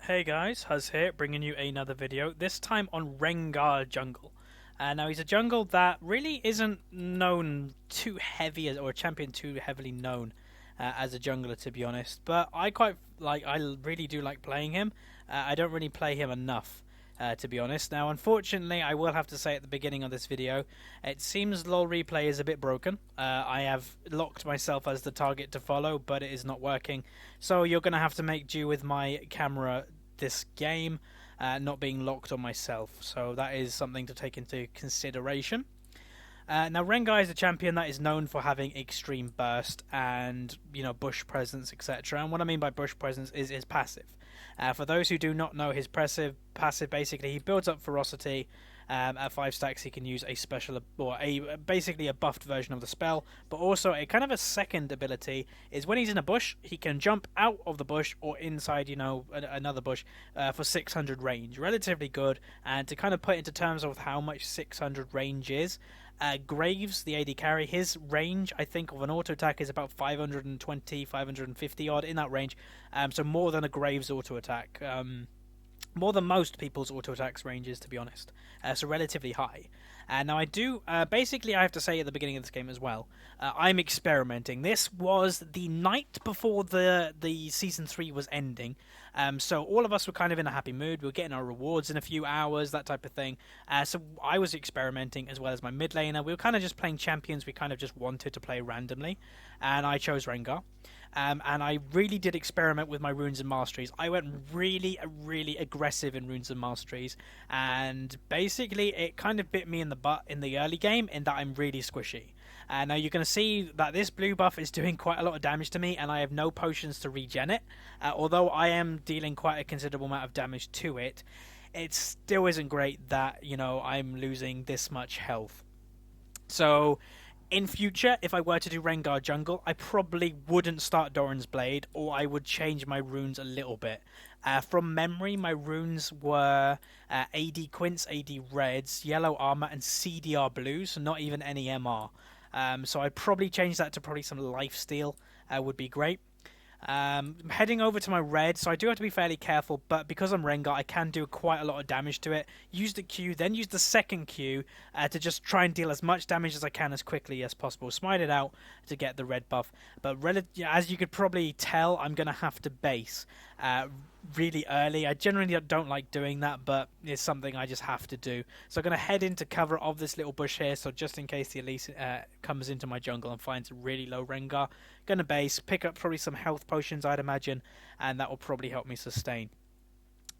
Hey guys, Huz here, bringing you another video, this time on Rengar jungle. Now he's a jungle that really isn't known too heavy, or a champion too heavily known as a jungler, to be honest. But I really do like playing him. I don't really play him enough, to be honest. Now, unfortunately, I will have to say at the beginning of this video, it seems LoL replay is a bit broken. I have locked myself as the target to follow, but it is not working. So you're going to have to make do with my camera this game not being locked on myself, so that is something to take into consideration. Now Rengar is a champion that is known for having extreme burst and bush presence, etc. And what I mean by bush presence is his passive. For those who do not know his passive, basically he builds up ferocity. At 5 stacks he can use a special, or basically a buffed version of the spell, but also a kind of a second ability is when he's in a bush he can jump out of the bush or inside another bush for 600 range. Relatively good. And to kind of put into terms of how much 600 range is, Graves, the AD carry, his range I think of an auto attack is about 520, 550 odd, in that range. So more than a Graves auto attack. More than most people's auto attacks ranges, to be honest. So relatively high. Now I do, basically I have to say at the beginning of this game as well, I'm experimenting. This was the night before the Season 3 was ending, so all of us were kind of in a happy mood. We were getting our rewards in a few hours, that type of thing. So I was experimenting as well as my mid laner. We were kind of just playing champions we kind of just wanted to play randomly, and I chose Rengar. And I really did experiment with my runes and masteries. I went really aggressive in runes and masteries, and basically it kind of bit me in the butt in the early game in that I'm really squishy. Now you're going to see that this blue buff is doing quite a lot of damage to me, and I have no potions to regen it. Although I am dealing quite a considerable amount of damage to it, it still isn't great that I'm losing this much health. So in future, if I were to do Rengar jungle, I probably wouldn't start Doran's Blade, or I would change my runes a little bit. From memory, my runes were AD Quints, AD Reds, Yellow Armor, and CDR Blues, so not even any MR. So I'd probably change that to probably some Lifesteal, would be great. Heading over to my red, so I do have to be fairly careful, but because I'm Rengar I can do quite a lot of damage to it. Use the Q, then use the second Q to just try and deal as much damage as I can as quickly as possible. Smite it out to get the red buff, but as you could probably tell, I'm going to have to base really early. I generally don't like doing that, but it's something I just have to do. So I'm going to head into cover of this little bush here, so just in case the Elise comes into my jungle and finds a really low Rengar. Going to base, pick up probably some health potions I'd imagine, and that will probably help me sustain.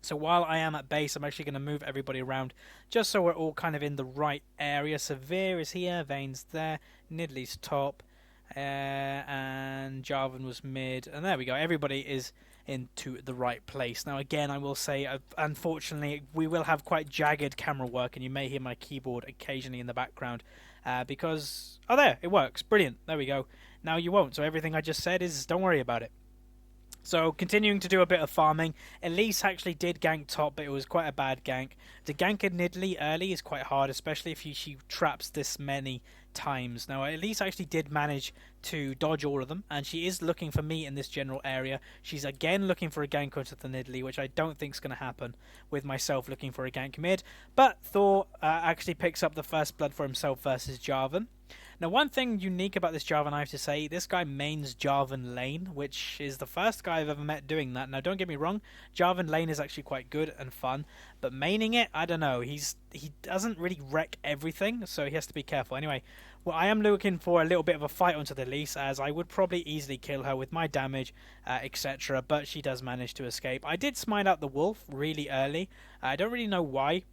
So while I am at base, I'm actually going to move everybody around just so we're all kind of in the right area. Severe is here, Vayne's there, Nidlee's top, and Jarvan was mid, and there we go. Everybody is into the right place. Now again, I will say, unfortunately, we will have quite jagged camera work, and you may hear my keyboard occasionally in the background, because, oh there, it works, brilliant, there we go. Now you won't, so everything I just said is, don't worry about it. So continuing to do a bit of farming. Elise actually did gank top, but it was quite a bad gank. To gank a Nidalee early is quite hard, especially if she traps this many times. Now Elise actually did manage to dodge all of them, and she is looking for me in this general area. She's again looking for a gank onto the Nidalee, which I don't think is going to happen with myself looking for a gank mid. But Thor actually picks up the first blood for himself versus Jarvan. Now, one thing unique about this Jarvan, I have to say, this guy mains Jarvan lane, which is the first guy I've ever met doing that. Now, don't get me wrong, Jarvan lane is actually quite good and fun, but maining it, I don't know, he doesn't really wreck everything, so he has to be careful. Anyway, well, I am looking for a little bit of a fight onto the Elise, as I would probably easily kill her with my damage, etc., but she does manage to escape. I did smite out the wolf really early. I don't really know why,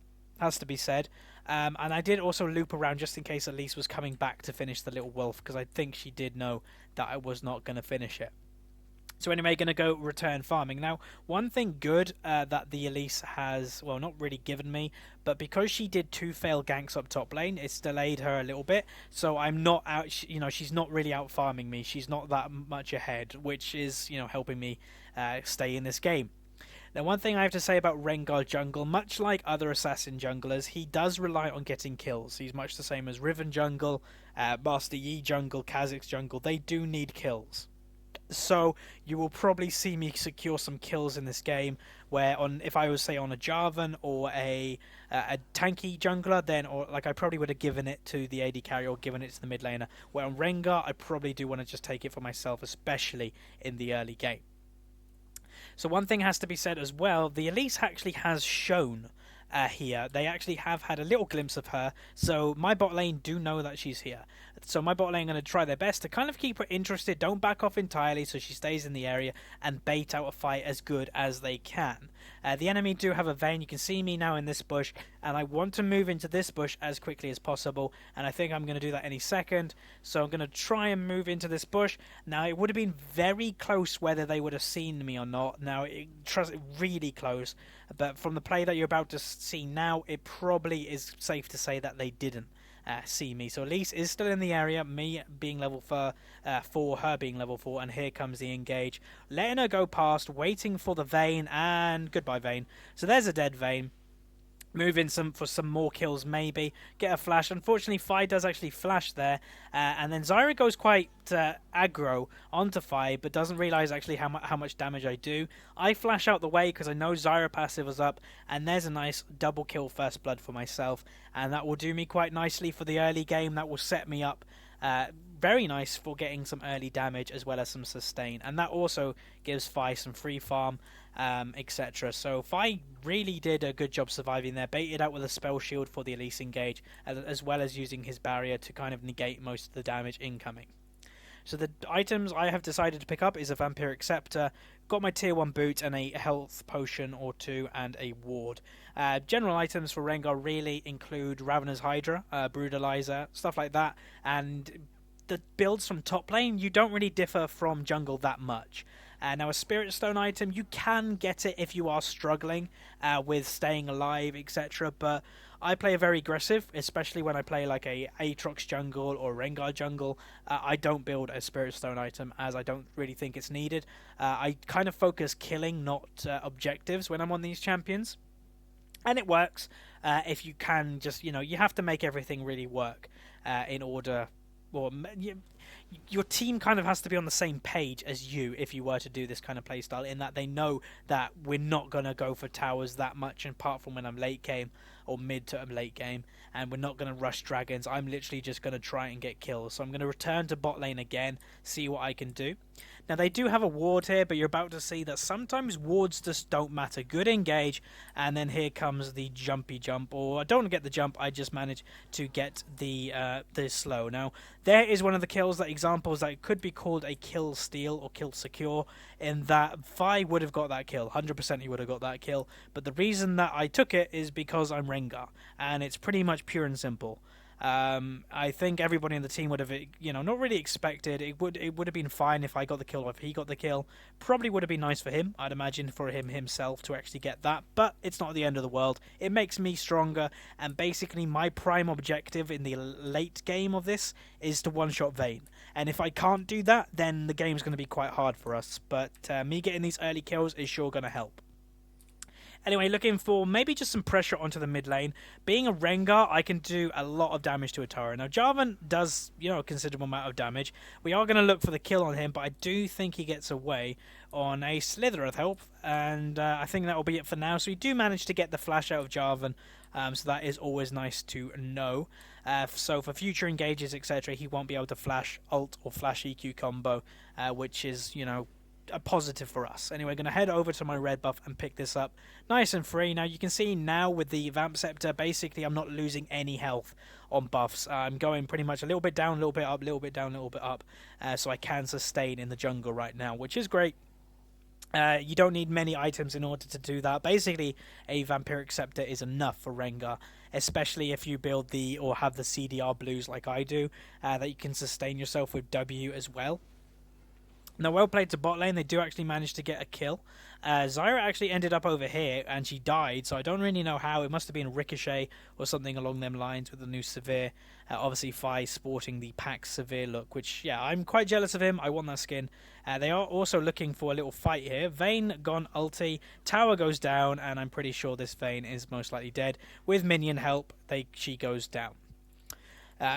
has to be said. And I did also loop around just in case Elise was coming back to finish the little wolf, because I think she did know that I was not going to finish it. So anyway, going to go return farming. Now, one thing good that the Elise has, well, not really given me, but because she did 2 failed ganks up top lane, it's delayed her a little bit. So I'm not out, she's not really out farming me. She's not that much ahead, which is, helping me stay in this game. Now, one thing I have to say about Rengar jungle, much like other assassin junglers, he does rely on getting kills. He's much the same as Riven jungle, Master Yi jungle, Kha'Zix jungle. They do need kills. So you will probably see me secure some kills in this game. Where on, if I was say on a Jarvan or a tanky jungler, then or like I probably would have given it to the AD carry or given it to the mid laner. Where on Rengar, I probably do want to just take it for myself, especially in the early game. So one thing has to be said as well: the Elise actually has shown here. They actually have had a little glimpse of her, so my bot lane do know that she's here. So my bot lane are going to try their best to kind of keep her interested, don't back off entirely so she stays in the area, and bait out a fight as good as they can. The enemy do have a Vayne. You can see me now in this bush, and I want to move into this bush as quickly as possible, and I think I'm going to do that any second. So I'm going to try and move into this bush. Now, it would have been very close whether they would have seen me or not. Now, really close, but from the play that you're about to see now, it probably is safe to say that they didn't see me. So Elise is still in the area, me being level 4, her being level 4, and here comes the engage. Letting her go past, waiting for the Vayne, and goodbye Vayne. So there's a dead Vayne. Move in for some more kills, maybe. Get a flash. Unfortunately, Fi does actually flash there. And then Zyra goes quite aggro onto Fi, but doesn't realise actually how much damage I do. I flash out the way because I know Zyra passive was up. And there's a nice double kill first blood for myself. And that will do me quite nicely for the early game. That will set me up very nice for getting some early damage as well as some sustain. And that also gives Fi some free farm, etc. So Fi really did a good job surviving there, baited out with a spell shield for the Elise engage, as well as using his barrier to kind of negate most of the damage incoming. So the items I have decided to pick up is a Vampiric Scepter, got my tier 1 boot and a health potion or 2 and a ward. General items for Rengar really include Ravenor's Hydra, Brutalizer, stuff like that, and the builds from top lane, you don't really differ from jungle that much. Now a Spirit Stone item, you can get it if you are struggling with staying alive, etc. But I play very aggressive, especially when I play like a Aatrox jungle or Rengar jungle. I don't build a Spirit Stone item as I don't really think it's needed. I kind of focus killing, not objectives when I'm on these champions. And it works if you can just, you have to make everything really work in order... Well, your team kind of has to be on the same page as you if you were to do this kind of playstyle, in that they know that we're not going to go for towers that much, apart from when I'm late game or mid to late game, and we're not going to rush dragons. I'm literally just going to try and get kills. So I'm going to return to bot lane again, see what I can do. Now they do have a ward here, but you're about to see that sometimes wards just don't matter. Good engage, and then here comes the jumpy jump, or I don't get the jump, I just manage to get the slow. Now there is one of the kills, that examples that could be called a kill steal or kill secure, in that Fi would have got that kill, 100% he would have got that kill, but the reason that I took it is because I'm Rengar, and it's pretty much pure and simple. I think everybody in the team would have, not really expected. It would have been fine if I got the kill or if he got the kill. Probably would have been nice for him, I'd imagine, for him himself to actually get that. But it's not the end of the world. It makes me stronger, and basically my prime objective in the late game of this is to one-shot Vayne. And if I can't do that, then the game's going to be quite hard for us. But me getting these early kills is sure going to help. Anyway, looking for maybe just some pressure onto the mid lane. Being a Rengar, I can do a lot of damage to a tower. Now, Jarvan does, a considerable amount of damage. We are going to look for the kill on him, but I do think he gets away on a Slither of Help, and I think that will be it for now. So we do manage to get the flash out of Jarvan, so that is always nice to know. So for future engages, etc., he won't be able to flash ult or flash EQ combo, which is, a positive for us. Anyway, going to head over to my red buff and pick this up nice and free. Now you can see now with the Vamp Scepter, basically I'm not losing any health on buffs. I'm going pretty much a little bit down, a little bit up, a little bit down, a little bit up, so I can sustain in the jungle right now, which is great. You don't need many items in order to do that. Basically, a Vampiric Scepter is enough for Rengar, especially if you build or have the CDR blues like I do, that you can sustain yourself with W as well. Now, well played to bot lane. They do actually manage to get a kill. Zyra actually ended up over here, and she died, so I don't really know how. It must have been a Ricochet or something along them lines with the new Severe. Obviously, Fi sporting the Pax Severe look, which, yeah, I'm quite jealous of him. I want that skin. They are also looking for a little fight here. Vayne gone ulti. Tower goes down, and I'm pretty sure this Vayne is most likely dead. With minion help, she goes down.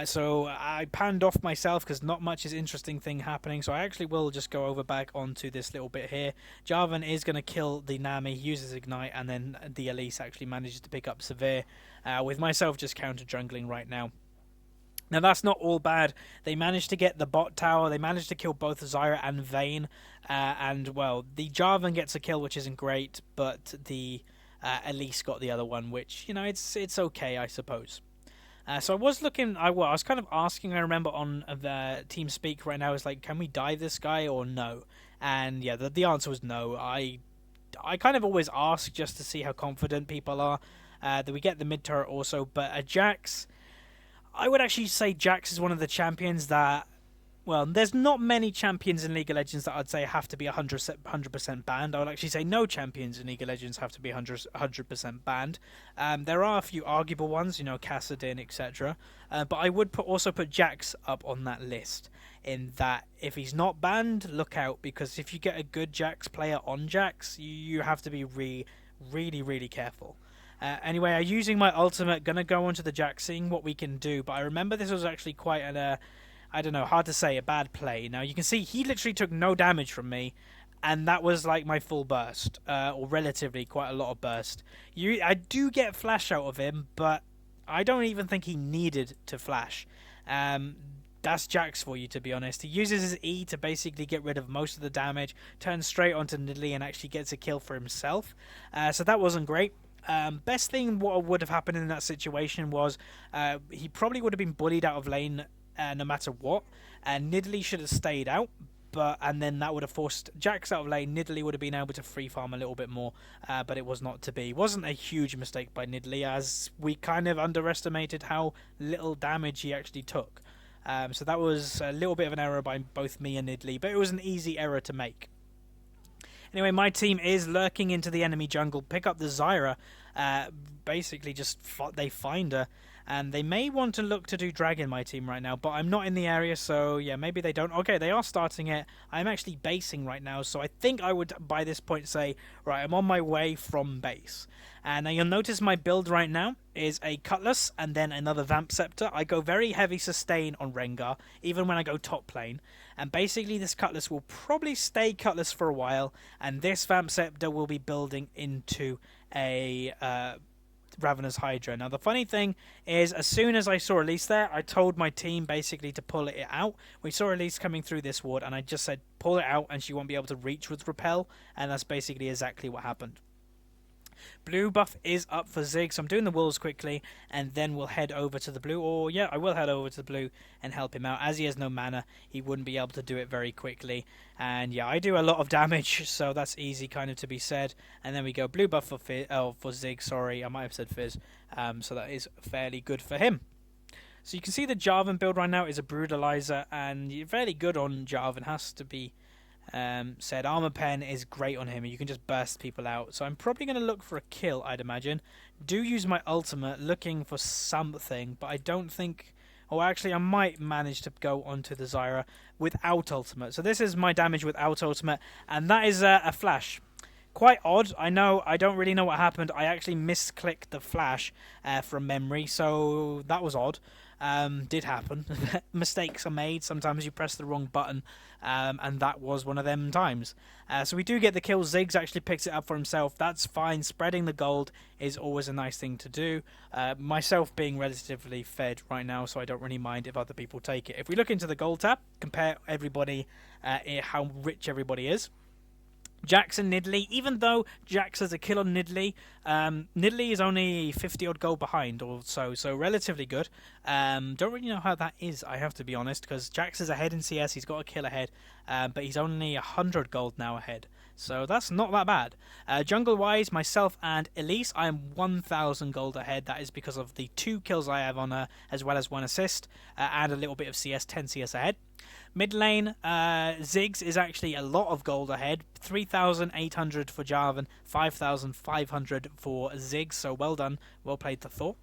So I panned off myself because not much is interesting thing happening. So I actually will just go over back onto this little bit here. Jarvan is going to kill the Nami, uses Ignite, and then the Elise actually manages to pick up Severe, with myself just counter jungling right now. Now that's not all bad. They managed to get the bot tower. They managed to kill both Zyra and Vayne. And well, the Jarvan gets a kill, which isn't great, but the Elise got the other one, which, you know, it's okay, I suppose. So I was looking, I was kind of asking, I remember on the TeamSpeak right now, is like, can we dive this guy or no? And yeah, the answer was no. I kind of always ask just to see how confident people are. That we get the mid turret also, but a Jax, I would actually say Jax is one of the champions that, well, there's not many champions in League of Legends that I'd say have to be 100% banned. I would actually say no champions in League of Legends have to be 100% banned. There are a few arguable ones, you know, Kassadin, etc. But I would also put Jax up on that list, in that if he's not banned, look out, because if you get a good Jax player on Jax, you have to be really careful. Anyway, I'm using my ultimate, gonna go onto the Jax, seeing what we can do, but I remember this was actually quite an I don't know, hard to say, a bad play. Now, you can see he literally took no damage from me, and that was like my full burst, or relatively quite a lot of burst. I do get flash out of him, but I don't even think he needed to flash. That's Jax for you, to be honest. He uses his E to basically get rid of most of the damage, turns straight onto Nidalee, and actually gets a kill for himself. So that wasn't great. Best thing what would have happened in that situation was he probably would have been bullied out of lane no matter what, and Nidalee should have stayed out, and then that would have forced Jax out of lane. Nidalee would have been able to free farm a little bit more, but it was not to be. It wasn't a huge mistake by Nidalee, as we kind of underestimated how little damage he actually took. So that was a little bit of an error by both me and Nidalee, but it was an easy error to make. Anyway, my team is lurking into the enemy jungle, pick up the Zyra, basically just they find her, and they may want to look to do Dragon, my team, right now, but I'm not in the area, so yeah, maybe they don't. Okay, they are starting it. I'm actually basing right now, so I think I would, by this point, say, right, I'm on my way from base. And now you'll notice my build right now is a Cutlass and then another Vamp Scepter. I go very heavy sustain on Rengar, even when I go top lane. And basically this Cutlass will probably stay Cutlass for a while, and this Vamp Scepter will be building into a Ravenous Hydra. Now the funny thing is, as soon as I saw Elise there, I told my team basically to pull it out. We saw Elise coming through this ward, and I just said pull it out and she won't be able to reach with Repel, and that's basically exactly what happened. Blue buff is up for Zig, so I'm doing the wolves quickly, and then we'll head over to the blue. Or yeah, I will head over to the blue and help him out. As he has no mana, he wouldn't be able to do it very quickly. And yeah, I do a lot of damage, so that's easy kind of to be said. And then we go blue buff for Zig. Sorry, I might have said Fizz. So that is fairly good for him. So you can see the Jarvan build right now is a Brutalizer, and you're fairly good on Jarvan, has to be said. Armor Pen is great on him, and you can just burst people out. So I'm probably going to look for a kill, I'd imagine. Do use my ultimate, looking for something, but I don't think... Or actually, I might manage to go onto the Zyra without ultimate. So this is my damage without ultimate, and that is a flash. Quite odd, I know, I don't really know what happened. I actually misclicked the flash from memory, so that was odd. Did happen. Mistakes are made. Sometimes you press the wrong button, and that was one of them times. So we do get the kill. Ziggs actually picks it up for himself. That's fine. Spreading the gold is always a nice thing to do. Myself being relatively fed right now, so I don't really mind if other people take it. If we look into the gold tab, compare everybody, how rich everybody is. Jax and Nidalee, even though Jax has a kill on Nidalee, Nidalee is only 50 odd gold behind or so relatively good. Don't really know how that is, I have to be honest, because Jax is ahead in CS, he's got a kill ahead, but he's only 100 gold now ahead. So that's not that bad. Jungle-wise, myself and Elise, I am 1,000 gold ahead. That is because of the 2 kills I have on her, as well as 1 assist, and a little bit of CS, 10 CS ahead. Mid lane, Ziggs is actually a lot of gold ahead. 3,800 for Jarvan, 5,500 for Ziggs, so well done. Well played to Thor.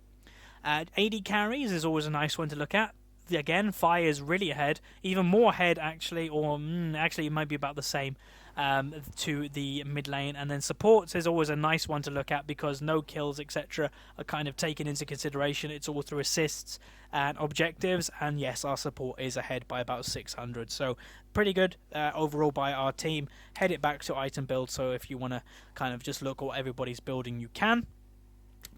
AD carries is always a nice one to look at. again, Fire is really ahead, even more ahead actually, or actually it might be about the same to the mid lane. And then supports is always a nice one to look at because no kills, etc., are kind of taken into consideration. It's all through assists and objectives, and yes, our support is ahead by about 600, so pretty good overall by our team. Head it back to item build, so if you want to kind of just look at what everybody's building, you can.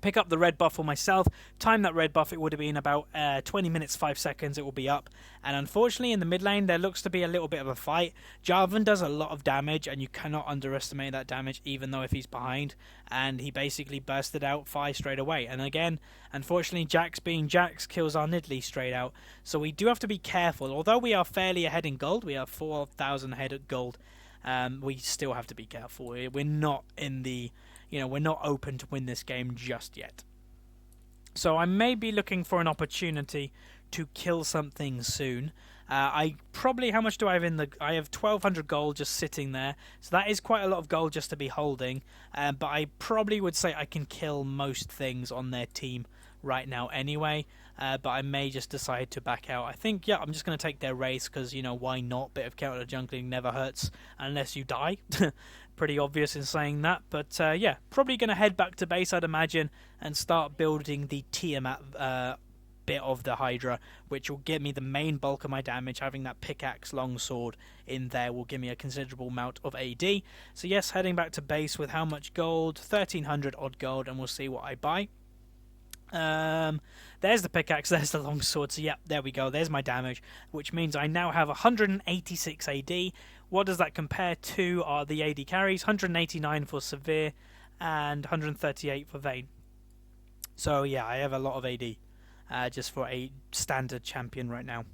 Pick up the red buff for myself. Time that red buff, it would have been about 20 minutes 5 seconds it will be up. And unfortunately in the mid lane there looks to be a little bit of a fight. Jarvan does a lot of damage, and you cannot underestimate that damage even though if he's behind, and he basically bursted out Fi straight away. And again, unfortunately, Jax being Jax kills our Nidalee straight out, so we do have to be careful. Although we are fairly ahead in gold, we are 4,000 ahead at gold, we still have to be careful. We're not in the we're not open to win this game just yet. So I may be looking for an opportunity to kill something soon. How much do I have in the... I have 1,200 gold just sitting there. So that is quite a lot of gold just to be holding. But I probably would say I can kill most things on their team right now anyway. But I may just decide to back out. I think, I'm just going to take their race because, why not? Bit of counter jungling never hurts unless you die. Pretty obvious in saying that. But, probably going to head back to base, I'd imagine, and start building the Tiamat bit of the Hydra, which will give me the main bulk of my damage. Having that pickaxe longsword in there will give me a considerable amount of AD. So, yes, heading back to base with how much gold? 1,300 odd gold, and we'll see what I buy. There's the pickaxe, there's the longsword, so there we go, there's my damage, which means I now have 186 AD. What does that compare to? Are the AD carries 189 for Severe and 138 for Vayne. So I have a lot of AD just for a standard champion right now.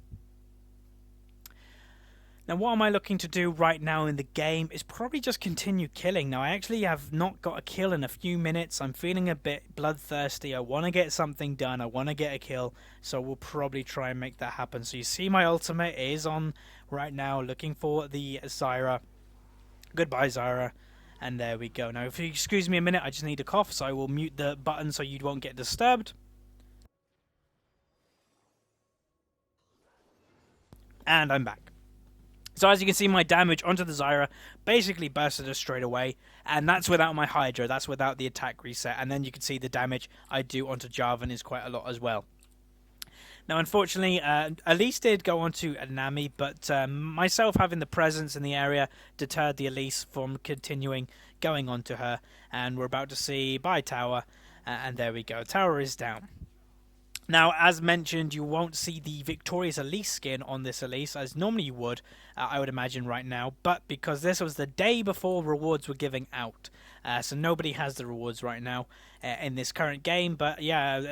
Now, what am I looking to do right now in the game is probably just continue killing. Now, I actually have not got a kill in a few minutes. I'm feeling a bit bloodthirsty. I want to get something done. I want to get a kill. So we'll probably try and make that happen. So you see my ultimate is on right now, looking for the Zyra. Goodbye, Zyra. And there we go. Now, if you excuse me a minute, I just need a cough. So I will mute the button so you won't get disturbed. And I'm back. So as you can see, my damage onto the Zyra basically bursted us straight away, and that's without my Hydra, that's without the attack reset, and then you can see the damage I do onto Jarvan is quite a lot as well. Now, unfortunately, Elise did go onto Nami, but myself having the presence in the area deterred the Elise from continuing going onto her, and we're about to see bye tower, and there we go, tower is down. Now, as mentioned, you won't see the Victorious Elise skin on this Elise, as normally you would, I would imagine right now, but because this was the day before rewards were giving out, so nobody has the rewards right now in this current game, but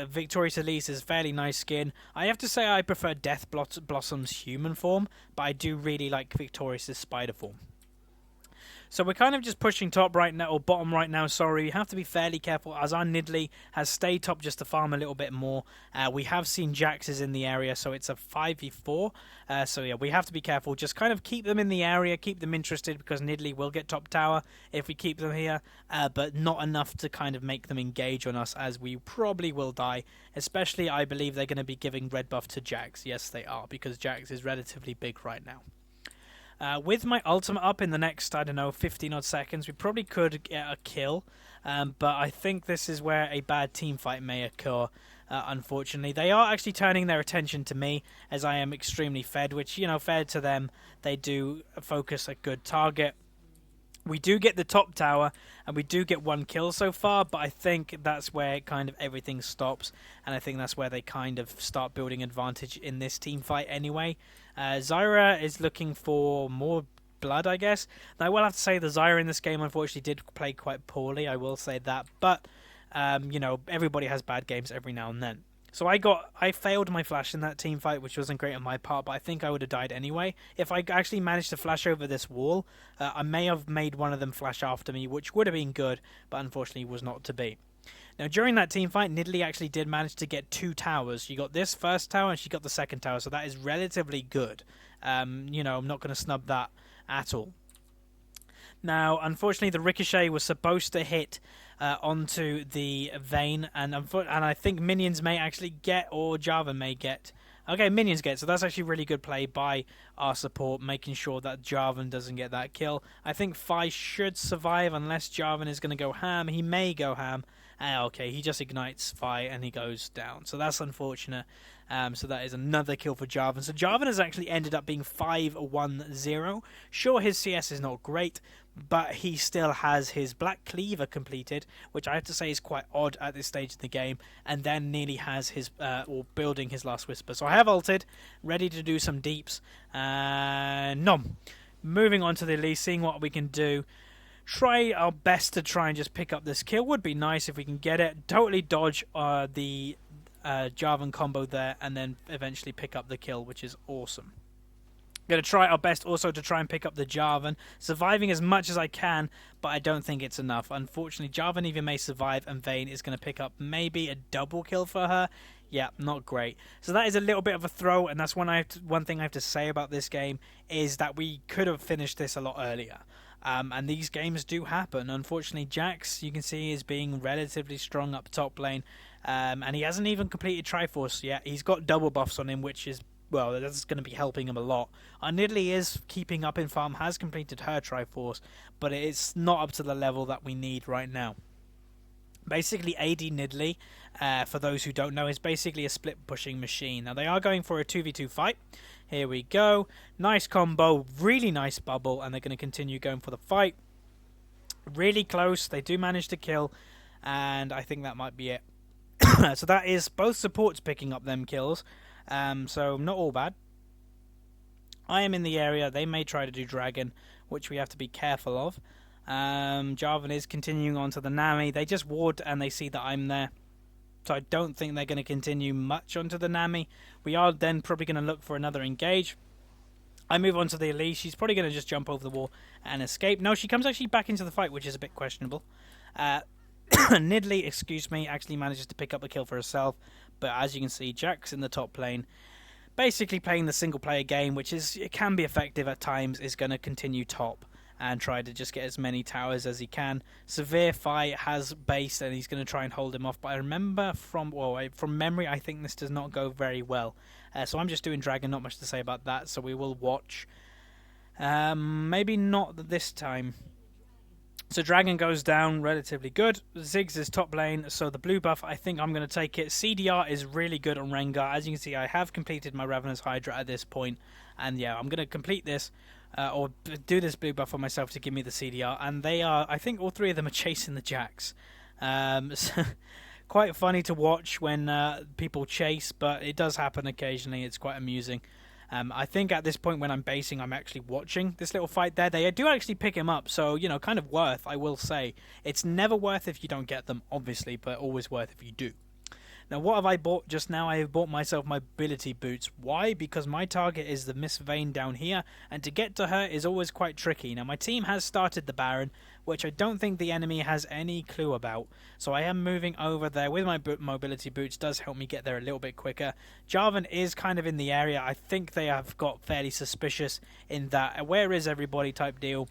Victorious Elise is a fairly nice skin. I have to say I prefer Death Blossom's human form, but I do really like Victorious's spider form. So we're kind of just pushing top right now, or bottom right now, sorry. You have to be fairly careful as our Nidalee has stayed top just to farm a little bit more. We have seen Jax's in the area, so it's a 5v4. So we have to be careful. Just kind of keep them in the area, keep them interested, because Nidalee will get top tower if we keep them here. But not enough to kind of make them engage on us, as we probably will die. Especially, I believe they're going to be giving red buff to Jax. Yes, they are, because Jax is relatively big right now. With my ultimate up in the next, 15 odd seconds, we probably could get a kill, but I think this is where a bad team fight may occur, unfortunately. They are actually turning their attention to me, as I am extremely fed, which, fair to them, they do focus a good target. We do get the top tower, and we do get one kill so far, but I think that's where kind of everything stops, and I think that's where they kind of start building advantage in this team fight anyway. Zyra is looking for more blood, I guess. Now, I will have to say the Zyra in this game, unfortunately, did play quite poorly, I will say that, but, everybody has bad games every now and then. So I failed my flash in that team fight, which wasn't great on my part, but I think I would have died anyway. If I actually managed to flash over this wall, I may have made one of them flash after me, which would have been good, but unfortunately was not to be. Now, during that team fight, Nidalee actually did manage to get 2 towers. She got this first tower and she got the second tower, so that is relatively good. I'm not going to snub that at all. Now, unfortunately, the ricochet was supposed to hit onto the Vayne, and I think minions may actually get, or Jarvan may get. Okay, minions get, so that's actually really good play by our support, making sure that Jarvan doesn't get that kill. I think Fi should survive unless Jarvan is going to go ham. He may go ham. Okay, he just ignites Fi and he goes down. So that's unfortunate. So that is another kill for Jarvan. So Jarvan has actually ended up being 5-1-0. Sure, his CS is not great, but he still has his Black Cleaver completed, which I have to say is quite odd at this stage of the game, and then nearly has his, or building his Last Whisper. So I have ulted, ready to do some deeps. Nom. Moving on to the Elise, seeing what we can do. Try our best to try and just pick up this kill. Would be nice if we can get it. Totally dodge the Jarvan combo there, and then eventually pick up the kill, which is awesome. Going to try our best also to try and pick up the Jarvan, surviving as much as I can, but I don't think it's enough. Unfortunately, Jarvan even may survive, and Vayne is going to pick up maybe a double kill for her. Yeah, not great. So that is a little bit of a throw, and that's one thing I have to say about this game, is that we could have finished this a lot earlier. And these games do happen. Unfortunately, Jax, you can see, is being relatively strong up top lane. And he hasn't even completed Triforce yet. He's got double buffs on him, which is, well, that's going to be helping him a lot. Nidalee is keeping up in farm, has completed her Triforce, but it's not up to the level that we need right now. Basically, AD Nidalee, for those who don't know, is basically a split pushing machine. Now, they are going for a 2v2 fight. Here we go. Nice combo, really nice bubble, and they're going to continue going for the fight. Really close. They do manage to kill, and I think that might be it. So that is both supports picking up them kills, so not all bad. I am in the area. They may try to do Dragon, which we have to be careful of. Jarvan is continuing on to the Nami. They just ward and they see that I'm there. So I don't think they're going to continue much onto the Nami. We are then probably going to look for another engage. I move on to the Elise. She's probably going to just jump over the wall and escape. No, she comes actually back into the fight, which is a bit questionable. Nidalee, excuse me, actually manages to pick up a kill for herself. But as you can see, Jax in the top lane, basically playing the single player game, which is, it can be effective at times, is going to continue top and try to just get as many towers as he can. Severe Fi has base and he's going to try and hold him off, but I remember from memory, I think this does not go very well. So I'm just doing Dragon, not much to say about that, so we will watch. Maybe not this time. So Dragon goes down, relatively good. Ziggs is top lane, so the blue buff, I think I'm going to take it. CDR is really good on Rengar. As you can see, I have completed my Ravenous Hydra at this point. And yeah, I'm going to complete this, or do this blue buff for myself to give me the CDR. And they are, I think all three of them are chasing the Jax. So quite funny to watch when people chase, but it does happen occasionally. It's quite amusing. I think at this point when I'm basing, I'm actually watching this little fight there. They do actually pick him up, so, you know, kind of worth, I will say. It's never worth if you don't get them, obviously, but always worth if you do. Now, what have I bought just now? I have bought myself my mobility boots. Why? Because my target is the Miss Vayne down here, and to get to her is always quite tricky. Now, my team has started the Baron, which I don't think the enemy has any clue about. So I am moving over there with my mobility boots. Does help me get there a little bit quicker. Jarvan is kind of in the area. I think they have got fairly suspicious in that where is everybody type deal.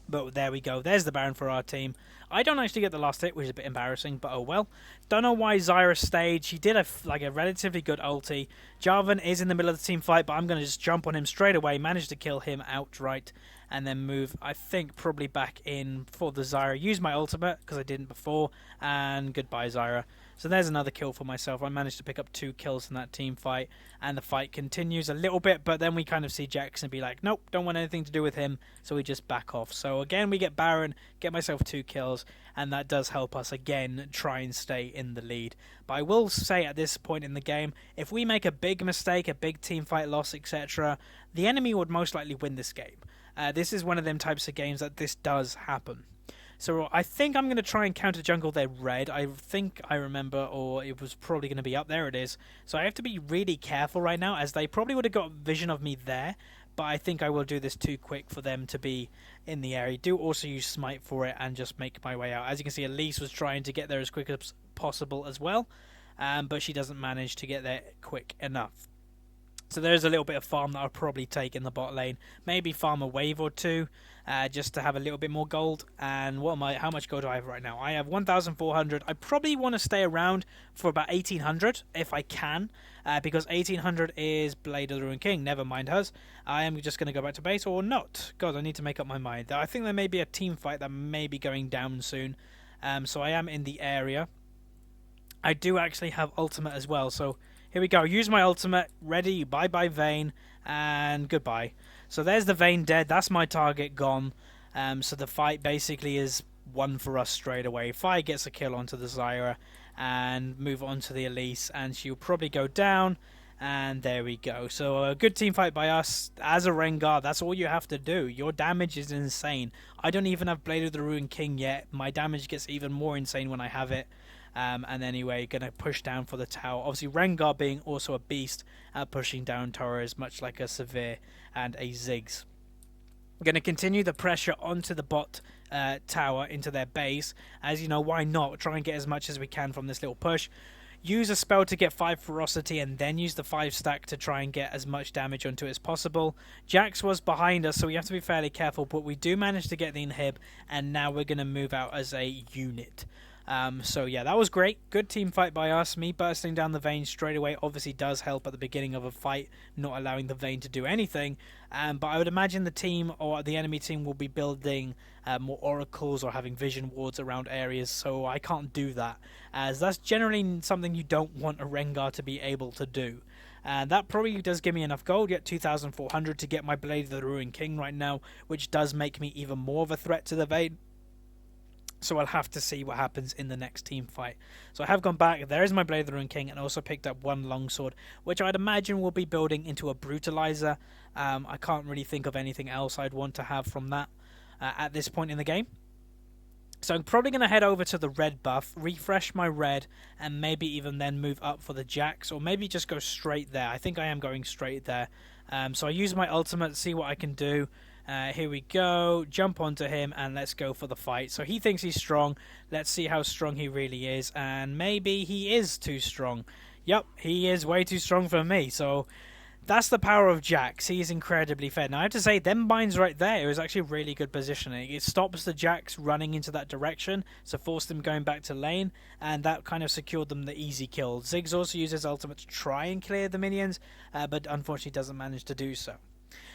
But there we go. There's the Baron for our team. I don't actually get the last hit, which is a bit embarrassing, but oh well. Don't know why Zyra stayed. She did a relatively good ulti. Jarvan is in the middle of the team fight, but I'm going to just jump on him straight away, manage to kill him outright, and then move, I think, probably back in for the Zyra. Use my ultimate, because I didn't before, and goodbye, Zyra. So there's another kill for myself. I managed to pick up 2 kills in that team fight, and the fight continues a little bit, but then we kind of see Jackson be like, nope, don't want anything to do with him, so we just back off. So again, we get Baron, get myself 2 kills, and that does help us again try and stay in the lead. But I will say at this point in the game, if we make a big mistake, a big team fight loss, etc., the enemy would most likely win this game. This is one of them types of games that this does happen. So I think I'm going to try and counter jungle their red. I think I remember, or it was probably going to be up. There it is. So I have to be really careful right now, as they probably would have got vision of me there. But I think I will do this too quick for them to be in the area. Do also use smite for it and just make my way out. As you can see, Elise was trying to get there as quick as possible as well. But she doesn't manage to get there quick enough. So there's a little bit of farm that I'll probably take in the bot lane. Maybe farm a wave or two, just to have a little bit more gold. And what am I? How much gold do I have right now? I have 1,400. I probably want to stay around for about 1,800 if I can, because 1,800 is Blade of the Ruined King. Never mind Huz. I am just going to go back to base or not. God, I need to make up my mind. I think there may be a team fight that may be going down soon. So I am in the area. I do actually have ultimate as well, so here we go. Use my ultimate. Ready. Bye-bye, Vayne. And goodbye. So there's the Vayne dead. That's my target gone. So the fight basically is won for us straight away. Fire gets a kill onto the Zyra and move on to the Elise. And she'll probably go down. And there we go. So a good team fight by us. As a Rengar, that's all you have to do. Your damage is insane. I don't even have Blade of the Ruined King yet. My damage gets even more insane when I have it. And anyway, going to push down for the tower. Obviously, Rengar being also a beast at pushing down towers, much like a Severe and a Ziggs. Going to continue the pressure onto the bot tower, into their base. As you know, why not? Try and get as much as we can from this little push. Use a spell to get 5 ferocity and then use the 5 stack to try and get as much damage onto it as possible. Jax was behind us, so we have to be fairly careful, but we do manage to get the inhib, and now we're going to move out as a unit. So yeah, that was great. Good team fight by us. Me bursting down the Vayne straight away obviously does help at the beginning of a fight, not allowing the Vayne to do anything. But I would imagine the team or the enemy team will be building more oracles or having vision wards around areas, so I can't do that, as that's generally something you don't want a Rengar to be able to do. And that probably does give me enough gold, yet 2,400 to get my Blade of the Ruined King right now, which does make me even more of a threat to the Vayne. So I'll have to see what happens in the next team fight. So I have gone back. There is my Blade of the Ruined King, and also picked up one longsword, which I'd imagine will be building into a brutalizer. I can't really think of anything else I'd want to have from that at this point in the game. So I'm probably going to head over to the red buff, refresh my red, and maybe even then move up for the Jax, or maybe just go straight there. I think I am going straight there. So I use my ultimate, see what I can do. Here we go, jump onto him, and let's go for the fight. So he thinks he's strong. Let's see how strong he really is, and maybe he is too strong. Yep, he is way too strong for me. So that's the power of Jax. He is incredibly fed. Now I have to say, them binds right there, it was actually really good positioning. It stops the Jax running into that direction, so forced them going back to lane, and that kind of secured them the easy kill. Ziggs also uses ultimate to try and clear the minions, but unfortunately doesn't manage to do so.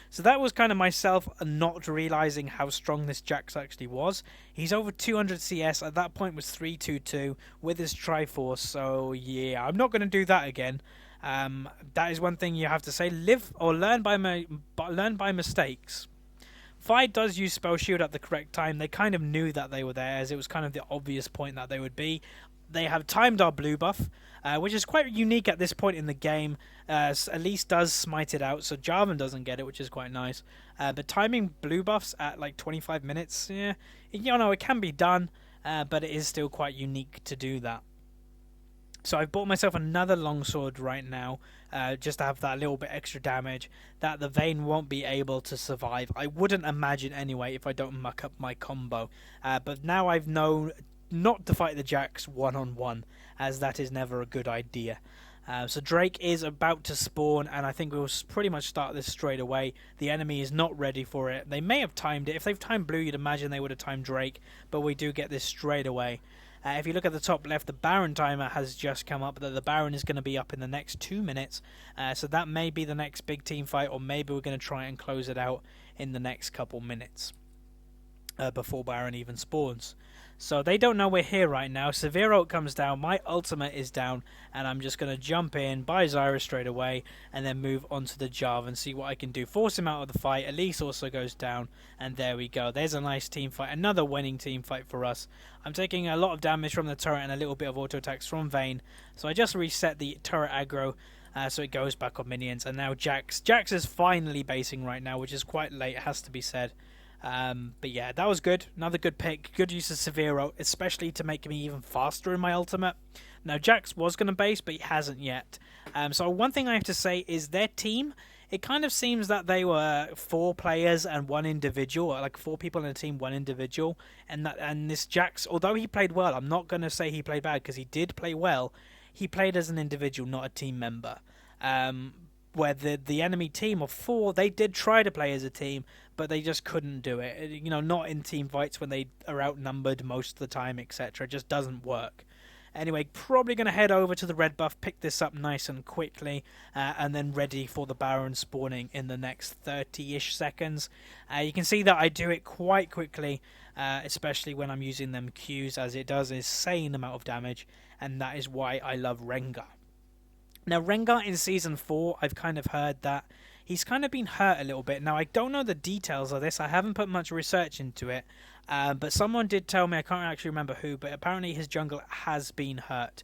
So that was kind of myself not realizing how strong this Jax actually was. He's over 200 CS, at that point was 322 with his Triforce, so yeah, I'm not going to do that again. That is one thing you have to say, live or learn by mistakes. Five does use Spell Shield at the correct time. They kind of knew that they were there, as it was kind of the obvious point that they would be. They have timed our blue buff, which is quite unique at this point in the game. Elise does smite it out, so Jarvan doesn't get it, which is quite nice. But timing blue buffs at like 25 minutes, yeah, you know, it can be done, but it is still quite unique to do that. So I've bought myself another longsword right now, just to have that little bit extra damage that the Vayne won't be able to survive. I wouldn't imagine anyway if I don't muck up my combo. But now I've known not to fight the Jax one-on-one, as that is never a good idea. So Drake is about to spawn, and I think we'll pretty much start this straight away. The enemy is not ready for it. They may have timed it. If they've timed blue, you'd imagine they would have timed Drake, but we do get this straight away. If you look at the top left, the Baron timer has just come up. The Baron is going to be up in the next 2 minutes, so that may be the next big team fight, or maybe we're going to try and close it out in the next couple minutes before Baron even spawns. So they don't know we're here right now. Severe ult comes down, my ultimate is down, and I'm just going to jump in, buy Zyra straight away, and then move on to the Jarvan and see what I can do. Force him out of the fight. Elise also goes down, and there we go. There's a nice team fight, another winning team fight for us. I'm taking a lot of damage from the turret and a little bit of auto attacks from Vayne, so I just reset the turret aggro, so it goes back on minions, and now Jax is finally basing right now, which is quite late, it has to be said. But yeah, that was good. Another good pick. Good use of Severe ult, especially to make me even faster in my ultimate. Now, Jax was going to base, but he hasn't yet. So one thing I have to say is their team, it kind of seems that they were 4 players and 1 individual, like 4 people in a team, 1 individual. And this Jax, although he played well, I'm not going to say he played bad, because he did play well. He played as an individual, not a team member. where the enemy team of 4, they did try to play as a team, but they just couldn't do it. You know, not in team fights when they are outnumbered most of the time, etc. It just doesn't work. Anyway, probably going to head over to the red buff, pick this up nice and quickly, and then ready for the Baron spawning in the next 30-ish seconds. You can see that I do it quite quickly, especially when I'm using them Qs, as it does an insane amount of damage, and that is why I love Rengar. Now, Rengar in Season 4, I've kind of heard that he's kind of been hurt a little bit. Now, I don't know the details of this. I haven't put much research into it. But someone did tell me, I can't actually remember who, but apparently his jungle has been hurt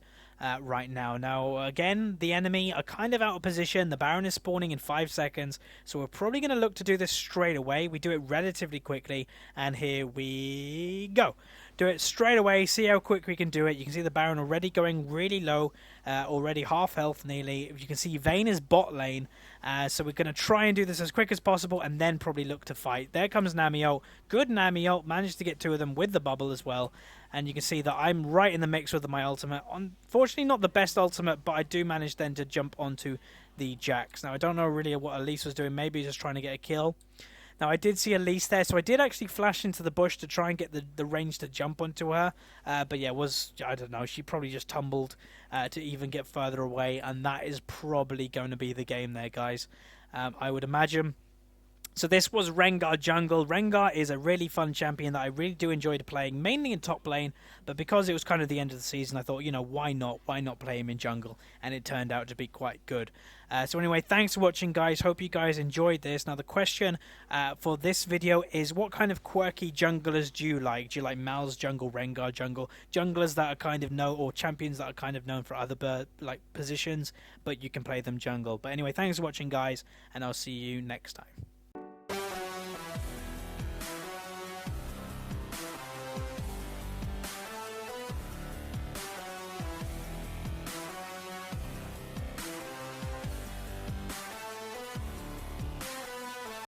right now. Now, again, the enemy are kind of out of position. The Baron is spawning in 5 seconds, so we're probably going to look to do this straight away. We do it relatively quickly, and here we go. Do it straight away, see how quick we can do it. You can see the Baron already going really low, already half health nearly. You can see Vayne is bot lane, so we're going to try and do this as quick as possible and then probably look to fight. There comes Nami ult. Good Nami ult, managed to get 2 of them with the bubble as well. And you can see that I'm right in the mix with my ultimate. Unfortunately, not the best ultimate, but I do manage then to jump onto the Jax. Now, I don't know really what Elise was doing. Maybe just trying to get a kill. Now, I did see Elise there, so I did actually flash into the bush to try and get the range to jump onto her. But yeah, I don't know, she probably just tumbled to even get further away, and that is probably going to be the game there, guys. I would imagine. So this was Rengar jungle. Rengar is a really fun champion that I really do enjoy playing, mainly in top lane, but because it was kind of the end of the season, I thought, you know, why not? Why not play him in jungle? And it turned out to be quite good. So anyway, thanks for watching, guys. Hope you guys enjoyed this. Now, the question for this video is, what kind of quirky junglers do you like? Do you like Mal's jungle, Rengar jungle? Junglers that are kind of known, or champions that are kind of known for other positions, but you can play them jungle. But anyway, thanks for watching, guys, and I'll see you next time.